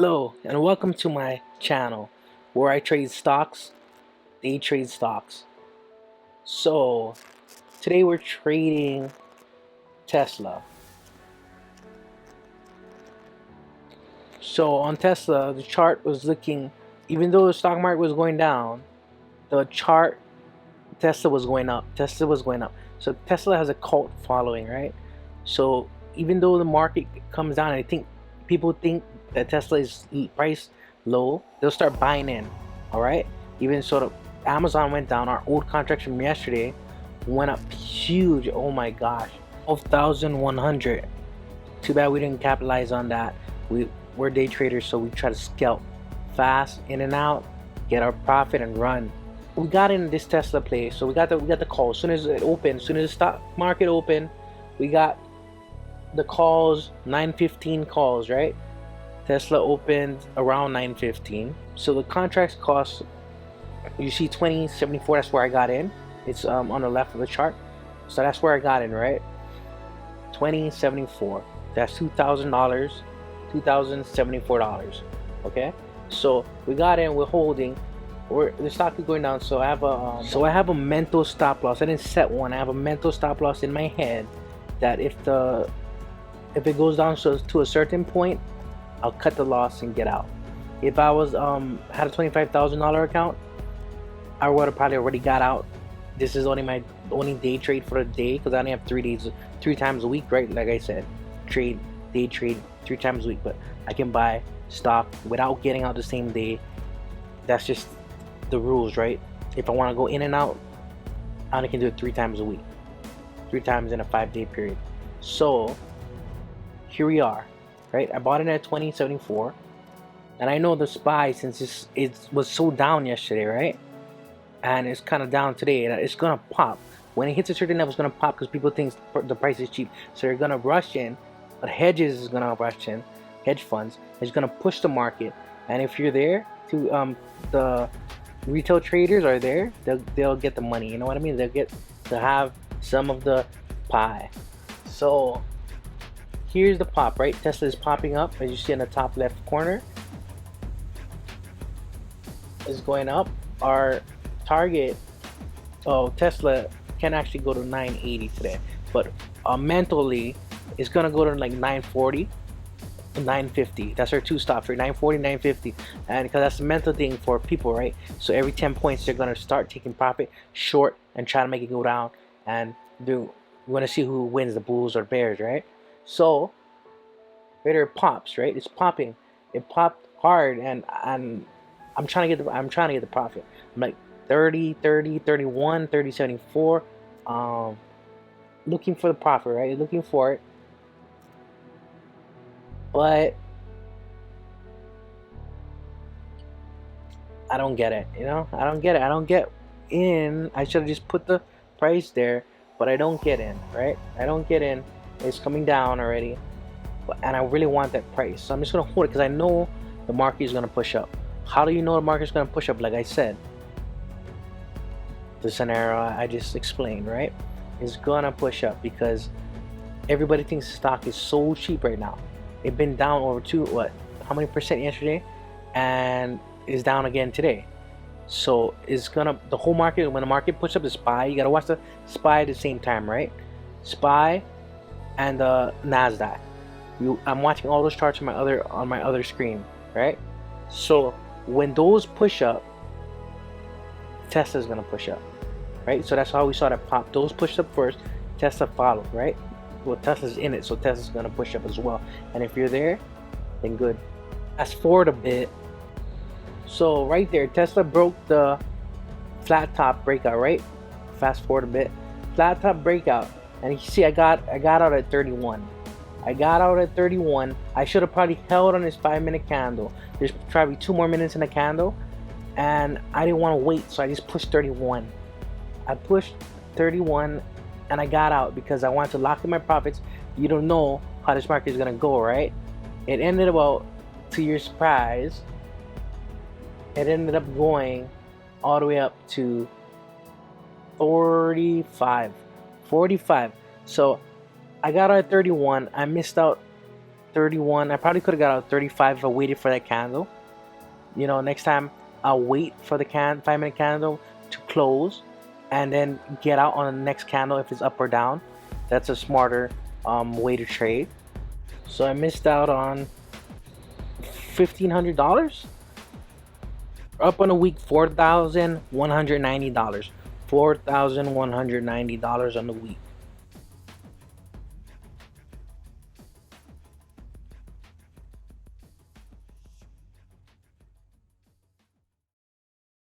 Hello and welcome to my channel where I trade stocks, day trade stocks. So today we're trading Tesla. So on Tesla, the chart was looking, even though the stock market was going down, the chart, Tesla was going up. Tesla was going up. So Tesla has a cult following, right? So even though the market comes down, I think people think that Tesla is priced low, they'll start buying in. All right. Even so, the Amazon went down. Our old contracts from yesterday went up huge. Oh my gosh, 12,100. Too bad we didn't capitalize on that. We're day traders, so we try to scalp fast in and out, get our profit and run. We got in this Tesla play, so we got the call as soon as it opened. As soon as the stock market opened, we got the calls. 9:15 calls, right? Tesla opened around 9:15, so the contracts cost, you see 20.74. That's where I got in. It's on the left of the chart, so that's where I got in, right? 20.74. That's $2,000, $2,074. Okay, so we got in. We're holding. The stock is going down, so I have a mental stop loss. I didn't set one. I have a mental stop loss in my head that if it goes down to a certain point, I'll cut the loss and get out. If I was had a $25,000 account, I would have probably already got out. This is only my day trade for the day because I only have 3 days, 3 times a week, right? Like I said, day trade 3 times a week, but I can buy stock without getting out the same day. That's just the rules, right? If I want to go in and out, I only can do it 3 times a week, 3 times in a 5-day period. So here we are, right? I bought it at 20.74, and I know the SPY, since it was so down yesterday, right? And it's kind of down today, and it's gonna pop when it hits a certain level. It's gonna pop because people think the price is cheap, so they're gonna rush in. But hedges is gonna rush in, hedge funds is gonna push the market, and if you're there to the retail traders are there, they'll get the money. You know what I mean? They'll get to have some of the pie. So here's the pop, right? Tesla is popping up, as you see in the top left corner. Is going up. Our target, Tesla can actually go to 980 today, but mentally it's gonna go to like 940, 950. That's our 2 stops, right? 940, 950, and because that's the mental thing for people, right? So every 10 points they're gonna start taking profit short and try to make it go down, and we want to see who wins, the bulls or bears, right? So right there, it pops, right? It's popping. It popped hard, and I'm trying to get the profit. I'm like 30, 30, 31, 30, 74. Looking for the profit, right? Looking for it. But I don't get it, you know? I don't get it. I don't get in. I should have just put the price there, but I don't get in, right? I don't get in. It's coming down already, and I really want that price. So I'm just going to hold it because I know the market is going to push up. How do you know the market is going to push up? Like I said, the scenario I just explained, right? Is going to push up because everybody thinks the stock is so cheap right now. It's been down over how many percent yesterday, and is down again today. So it's gonna, the whole market, when the market pushes up the SPY, you gotta watch the SPY at the same time, right? SPY and the NASDAQ. I'm watching all those charts on my other screen, right? So when those push up, Tesla's gonna push up, right? So that's how we saw that pop. Those pushed up first, Tesla followed, right? Well, Tesla's in it, so Tesla's gonna push up as well. And if you're there, then good. Fast forward a bit. So right there, Tesla broke the flat top breakout, right? Fast forward a bit, flat top breakout, and you see I got out at 31. I got out at 31. I should have probably held on this 5-minute candle. There's probably 2 more minutes in the candle, and I didn't want to wait, so I just pushed 31. I pushed 31, and I got out because I wanted to lock in my profits. You don't know how this market is gonna go, right? It ended about, to your surprise, it ended up going all the way up to 45. So I got out at 31. I missed out 31. I probably could have got out 35 if I waited for that candle. You know, next time I'll wait for the 5-minute candle to close and then get out on the next candle if it's up or down. That's a smarter way to trade. So I missed out on $1,500. Up on a week, $4,190. $4,190 on the week.